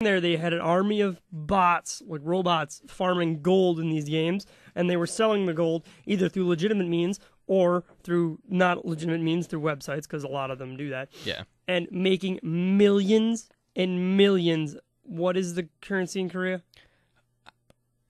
there, they had an army of bots, like robots, farming gold in these games, and they were selling the gold either through legitimate means or through not legitimate means, through websites, because a lot of them do that. Yeah. And making millions and millions. What is the currency in Korea?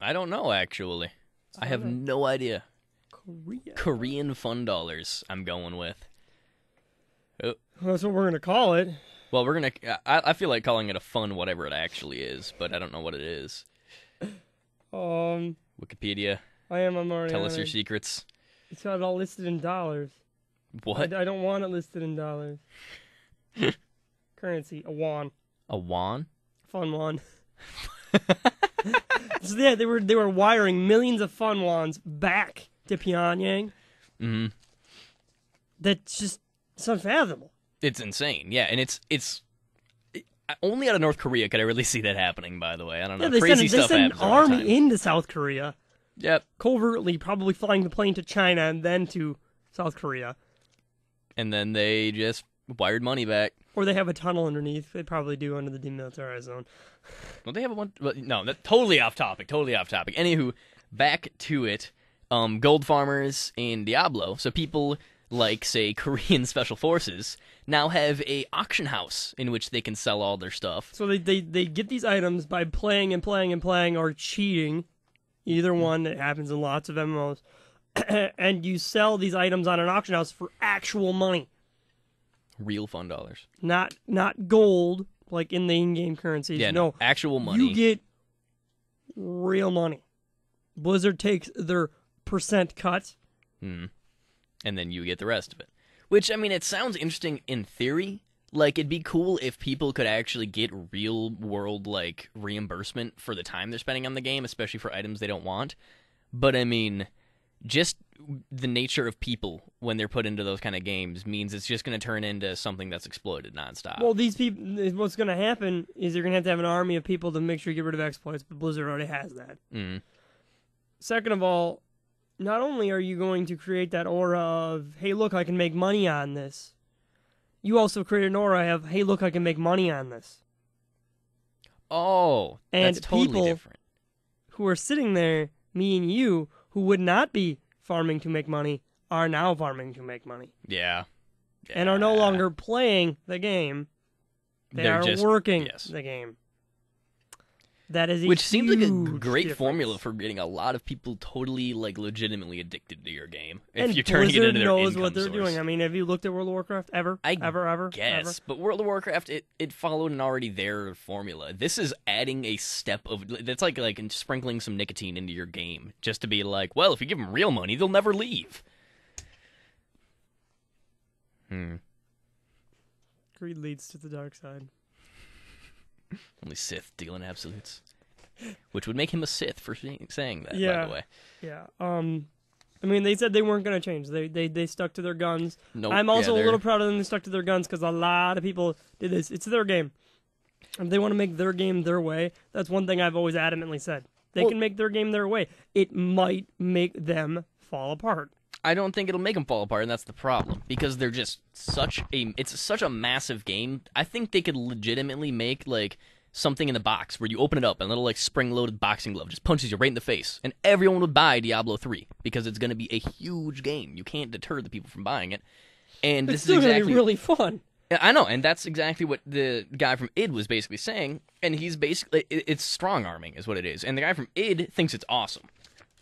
I don't know, actually. I have no idea. Korean fun dollars, I'm going with. Oh. Well, that's what we're going to call it. Well, we're going to... I feel like calling it a fun whatever it actually is, but I don't know what it is. Wikipedia. I'm already Tell us your secrets. It's got it all listed in dollars. What? I don't want it listed in dollars. Currency, a won. A won? Fun won. So yeah, they were wiring millions of fun wons back to Pyongyang. Mm-hmm. That's just, it's unfathomable. It's insane, yeah, and it's only out of North Korea could I really see that happening. By the way, I don't know. Yeah, Crazy stuff they send happens an all the army time. into South Korea. Yep. Covertly, probably flying the plane to China and then to South Korea. And then they just wired money back. Or they have a tunnel underneath. They probably do under the demilitarized zone. Well, they have a one. Well, no, that's totally off topic. Anywho, back to it. Gold farmers in Diablo. So people like, say, Korean Special Forces now have a auction house in which they can sell all their stuff. So they get these items by playing and playing and playing or cheating. Either one. It happens in lots of MMOs. And you sell these items on an auction house for actual money. Real fun dollars. Not gold, like in the in-game currencies. Yeah, no. Actual money. You get real money. Blizzard takes their percent cut. And then you get the rest of it. Which, I mean, it sounds interesting in theory. Like, it'd be cool if people could actually get real-world, like, reimbursement for the time they're spending on the game, especially for items they don't want. But, I mean, just the nature of people when they're put into those kind of games means it's just going to turn into something that's exploited nonstop. Well, these people, what's going to happen is you're going to have an army of people to make sure you get rid of exploits, but Blizzard already has that. Second of all, not only are you going to create that aura of, hey, look, I can make money on this, you also create an aura of, hey, look, I can make money on this. Oh, that's totally people different. Who are sitting there, me and you, who would not be farming to make money, are now farming to make money. Yeah. And are no longer playing the game. They're just working the game. That is Which seems like a great difference. Formula for getting a lot of people totally, like, legitimately addicted to your game. And if you're turning it into their knows income what they're source. doing. I mean, have you looked at World of Warcraft ever? Ever? But World of Warcraft, it followed an already there formula. This is adding a step of... That's like sprinkling some nicotine into your game, just to be like, well, if you give them real money, they'll never leave. Greed leads to the dark side. Only Sith deal in absolutes. Which would make him a Sith for saying that, yeah. by the way. Yeah. I mean, they said they weren't going to change. They stuck to their guns. Nope. I'm also a little proud of them they stuck to their guns because a lot of people did this. It's their game. If they want to make their game their way, that's one thing I've always adamantly said. They can make their game their way. It might make them fall apart. I don't think it'll make them fall apart, and that's the problem. Because they're just it's such a massive game. I think they could legitimately make, like, something in the box where you open it up and a little, like, spring-loaded boxing glove just punches you right in the face. And everyone would buy Diablo 3 because it's going to be a huge game. You can't deter the people from buying it. And It's still going to be really fun. I know, and that's exactly what the guy from id was basically saying. And he's basically... It's strong-arming is what it is. And the guy from id thinks it's awesome.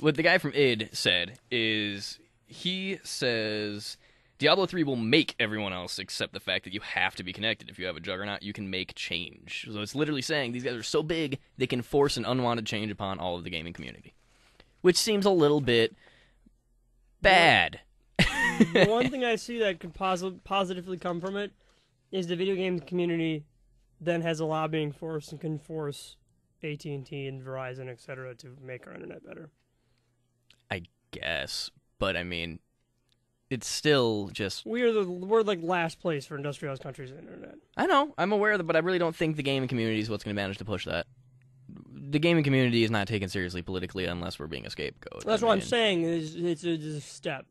What the guy from id said is... He says, Diablo 3 will make everyone else accept the fact that you have to be connected. If you have a juggernaut, you can make change. So it's literally saying these guys are so big, they can force an unwanted change upon all of the gaming community. Which seems a little bit bad. The one thing I see that could positively come from it is the video game community then has a lobbying force and can force AT&T and Verizon, etc., to make our internet better. I guess. But, I mean, it's still just... We're like last place for industrialized countries in the internet. I know. I'm aware of that, but I really don't think the gaming community is what's going to manage to push that. The gaming community is not taken seriously politically unless we're being a scapegoat. That's what I'm saying. It's a step.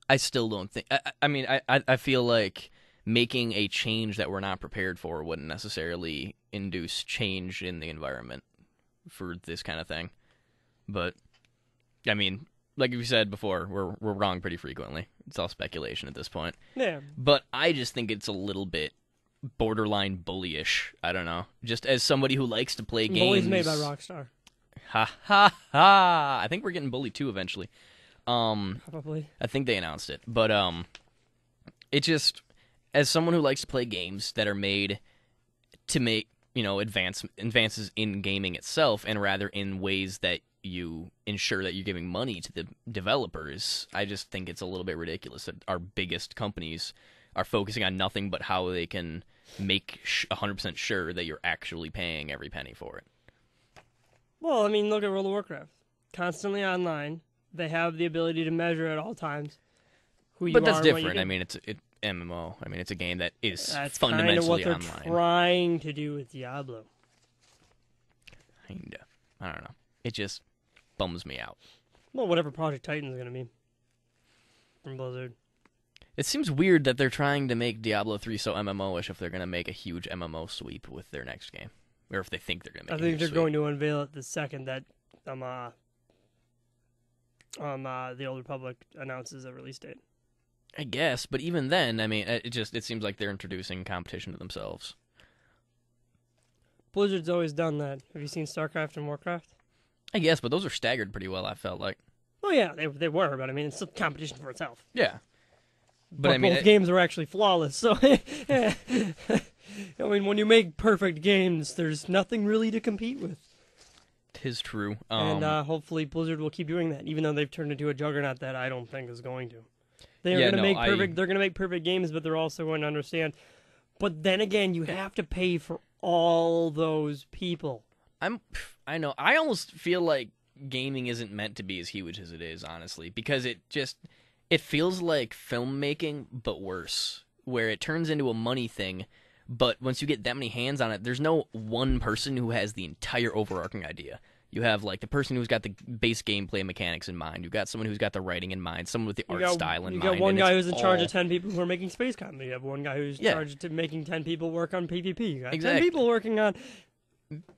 I still don't think... I feel like making a change that we're not prepared for wouldn't necessarily induce change in the environment for this kind of thing. But, I mean, like we said before, we're wrong pretty frequently. It's all speculation at this point. Yeah. But I just think it's a little bit borderline bullyish. I don't know. Just as somebody who likes to play games. Bully's made by Rockstar. Ha ha ha! I think we're getting Bully 2 eventually. Probably. I think they announced it. But it just, as someone who likes to play games that are made to make, advances in gaming itself, and rather in ways that you ensure that you're giving money to the developers, I just think it's a little bit ridiculous that our biggest companies are focusing on nothing but how they can make 100% sure that you're actually paying every penny for it. Well, I mean, look at World of Warcraft. Constantly online. They have the ability to measure at all times who you are. But that's and what you different. do. I mean, it's MMO. I mean, it's a game that is That's fundamentally kind of what online. they're trying to do with Diablo. Kinda. I don't know. It just bums me out. Well, whatever Project Titan's going to be from Blizzard. It seems weird that they're trying to make Diablo 3 so MMO-ish if they're going to make a huge MMO sweep with their next game. Or if they think they're going to make I a think huge they're sweep. going to unveil it the second that the Old Republic announces a release date. I guess, but even then, I mean, it seems like they're introducing competition to themselves. Blizzard's always done that. Have you seen StarCraft and Warcraft? I guess, but those are staggered pretty well, I felt like. Oh yeah, they were, but I mean, it's still competition for itself. Yeah. But I mean, both games are actually flawless, so I mean, when you make perfect games, there's nothing really to compete with. Tis true. And hopefully Blizzard will keep doing that, even though they've turned into a juggernaut that I don't think is going to. They're going to make perfect. They're going to make perfect games, but they're also going to understand. But then again, you have to pay for all those people. I know. I almost feel like gaming isn't meant to be as huge as it is, honestly, because it feels like filmmaking, but worse, where it turns into a money thing. But once you get that many hands on it, there's no one person who has the entire overarching idea. You have like the person who's got the base gameplay mechanics in mind. You've got someone who's got the writing in mind. Someone with the art style in mind. You got one guy who's in charge of 10 people who are making space comedy. You have one guy who's in charge of making 10 people work on PvP. You got 10 people working on.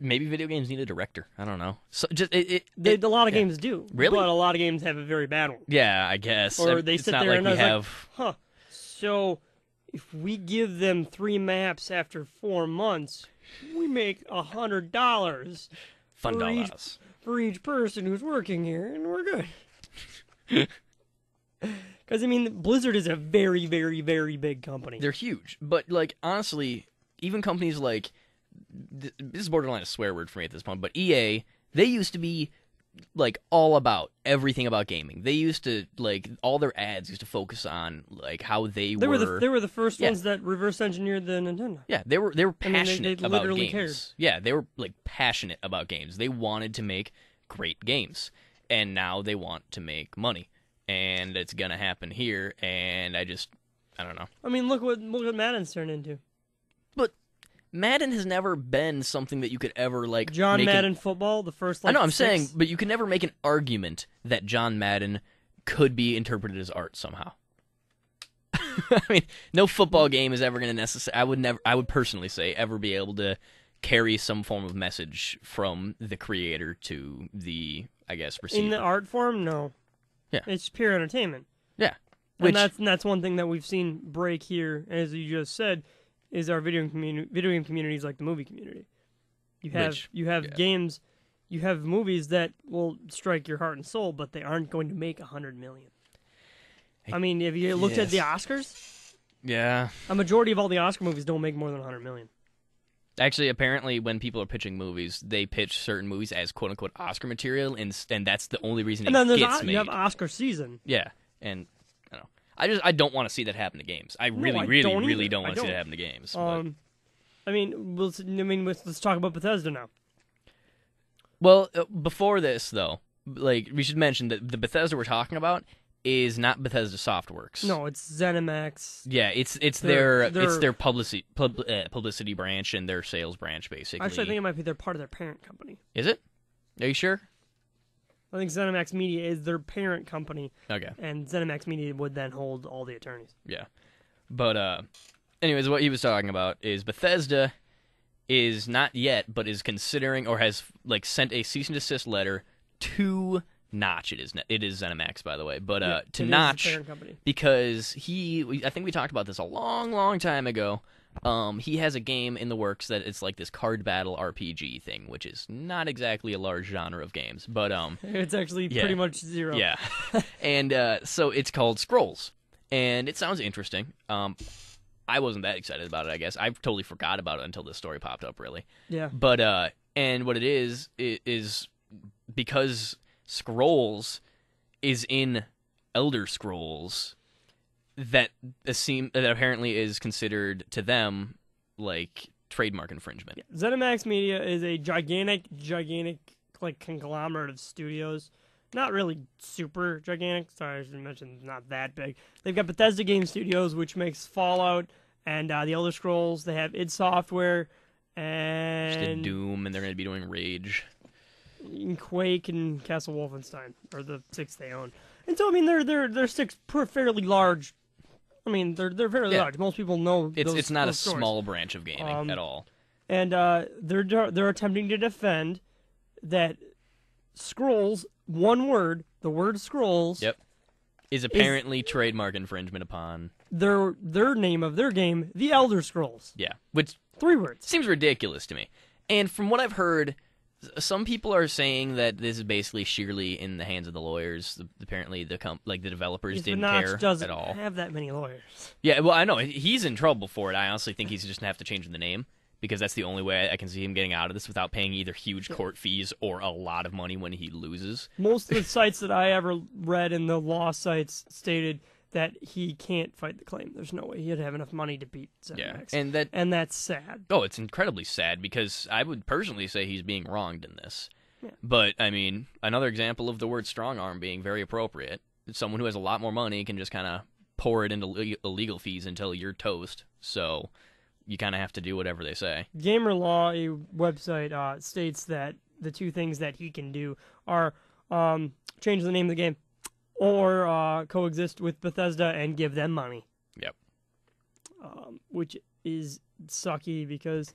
Maybe video games need a director. I don't know. So just a lot of games do. Really? But a lot of games have a very bad one. Yeah, I guess. Or they sit not there like and we I was have. like, so if we give them 3 maps after 4 months, we make $100 for each person who's working here, and we're good. Because, I mean, Blizzard is a very, very, very big company. They're huge. But, like, honestly, even companies like... This is borderline a swear word for me at this point, but EA, they used to be, like, all about everything about gaming. They used to, like, all their ads used to focus on, like, how they were... They were the first ones that reverse engineered the Nintendo. Yeah, they were passionate they about literally games. cared. Yeah, they were, like, passionate about games. They wanted to make great games. And now they want to make money. And it's gonna happen here, and I don't know. I mean, look what Madden's turned into. But Madden has never been something that you could ever, like... John Madden football, the first, I know, I'm saying, but you could never make an argument that John Madden could be interpreted as art somehow. I mean, no football game is ever going to necessarily... I would personally say, ever be able to carry some form of message from the creator to the, I guess, receiver. In the art form, no. Yeah. It's pure entertainment. Yeah. And that's one thing that we've seen break here, as you just said, is our video game communities like the movie community. You have games, you have movies that will strike your heart and soul, but they aren't going to make $100 million. I mean, have you looked at the Oscars? Yeah. A majority of all the Oscar movies don't make more than $100 million. Actually, apparently, when people are pitching movies, they pitch certain movies as "quote-unquote" Oscar material, and that's the only reason it gets made. You have Oscar season. Yeah, and I don't know. I don't want to see that happen to games. I really don't want to see that happen to games. Let's talk about Bethesda now. Well, before this though, like we should mention that the Bethesda we're talking about is not Bethesda Softworks. No, it's ZeniMax. Yeah, it's their publicity branch and their sales branch, basically. Actually, I think it might be part of their parent company. Is it? Are you sure? I think ZeniMax Media is their parent company. Okay. And ZeniMax Media would then hold all the attorneys. Yeah. But anyways, what he was talking about is Bethesda is not yet, but is considering or has like sent a cease and desist letter to Notch. It is ZeniMax, by the way, but to Notch because I think we talked about this a long time ago. He has a game in the works that it's like this card battle RPG thing, which is not exactly a large genre of games, but it's actually pretty much zero. Yeah, and so it's called Scrolls, and it sounds interesting. I wasn't that excited about it, I guess. I totally forgot about it until this story popped up, really. Yeah. But and what it is because Scrolls is in Elder Scrolls. That apparently is considered to them like trademark infringement. Yeah. ZeniMax Media is a gigantic like conglomerate of studios. Not really super gigantic. Sorry, I should mention not that big. They've got Bethesda Game Studios, which makes Fallout and the Elder Scrolls. They have id Software and just did Doom, and they're going to be doing Rage, Quake, and Castle Wolfenstein are the 6 they own. And so I mean they're 6 fairly large. I mean, they're fairly large. Most people know it's not a stores. Small branch of gaming at all. And they're attempting to defend that Scrolls, one word, the word Scrolls, is apparently trademark infringement upon their name of their game, The Elder Scrolls. Yeah, which 3 words. Seems ridiculous to me. And from what I've heard, some people are saying that this is basically sheerly in the hands of the lawyers. Apparently, the developers didn't care doesn't at all. Have that many lawyers? Yeah, well, I know he's in trouble for it. I honestly think he's just gonna have to change the name because that's the only way I can see him getting out of this without paying either huge court fees or a lot of money when he loses. Most of the sites that I ever read in the law sites stated that he can't fight the claim. There's no way he'd have enough money to beat ZeniMax. Yeah, and that's sad. Oh, it's incredibly sad because I would personally say he's being wronged in this. Yeah. But, I mean, another example of the word strong arm being very appropriate. Someone who has a lot more money can just kind of pour it into legal fees until you're toast. So you kind of have to do whatever they say. Gamer Law, a website, states that the 2 things that he can do are change the name of the game or coexist with Bethesda and give them money. Yep. Which is sucky because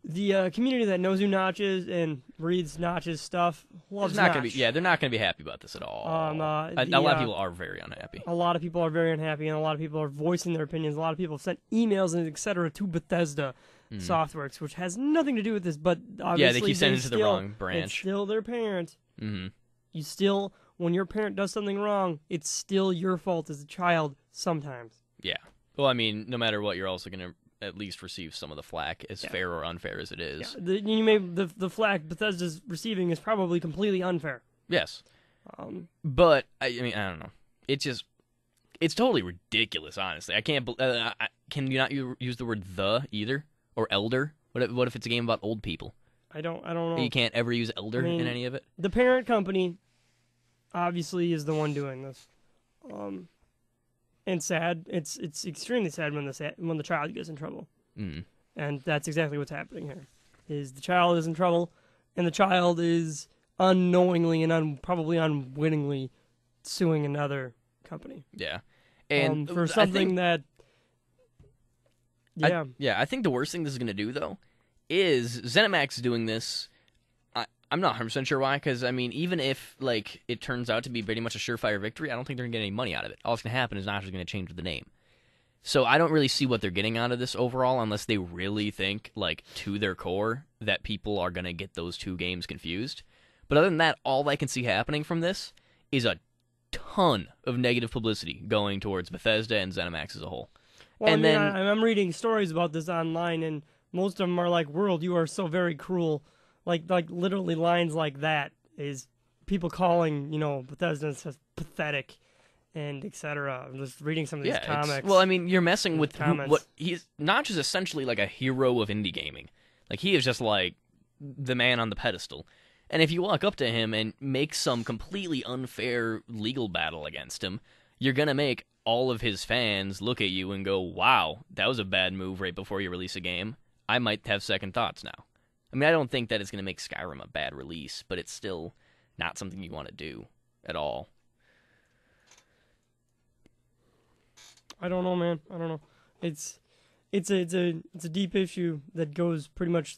the community that knows who Notch is and reads Notch's stuff loves Notch. They're not going to be happy about this at all. A lot of people are very unhappy. A lot of people are very unhappy, and a lot of people are voicing their opinions. A lot of people have sent emails and etc. to Bethesda Softworks, which has nothing to do with this, but obviously they keep sending it to the wrong branch. It's still their parent. Mm-hmm. You still, when your parent does something wrong, it's still your fault as a child sometimes. Yeah. Well, I mean, no matter what, you're also going to at least receive some of the flack, as fair or unfair as it is. Yeah. The flack Bethesda's receiving is probably completely unfair. Yes. But, I mean, I don't know. It's totally ridiculous, honestly. I can't, can you not use the word the either? Or elder? What if it's a game about old people? I don't know. You can't ever use elder in any of it? The parent company obviously is the one doing this. And sad. It's extremely sad when the child gets in trouble. Mm. And that's exactly what's happening here. Is the child is in trouble, and the child is unknowingly and probably unwittingly suing another company. Yeah. And for something that... Yeah. I think the worst thing this is going to do, though, is ZeniMax doing this. I'm not 100% sure why, because, I mean, even if, like, it turns out to be pretty much a surefire victory, I don't think they're going to get any money out of it. All that's going to happen is Notch is going to change the name. So I don't really see what they're getting out of this overall, unless they really think, like, to their core, that people are going to get those 2 games confused. But other than that, all I can see happening from this is a ton of negative publicity going towards Bethesda and ZeniMax as a whole. Well, and I'm reading stories about this online, and most of them are like, "World, you are so very cruel." Like literally lines like that is people calling, Bethesda says pathetic and etc. I'm just reading some of these comics. Well, I mean, you're messing with what he's Notch is essentially like a hero of indie gaming. Like he is just like the man on the pedestal. And if you walk up to him and make some completely unfair legal battle against him, you're going to make all of his fans look at you and go, "Wow, that was a bad move right before you release a game. I might have second thoughts now." I mean, I don't think that it's going to make Skyrim a bad release, but it's still not something you want to do at all. I don't know, man. I don't know. it's a deep issue that goes pretty much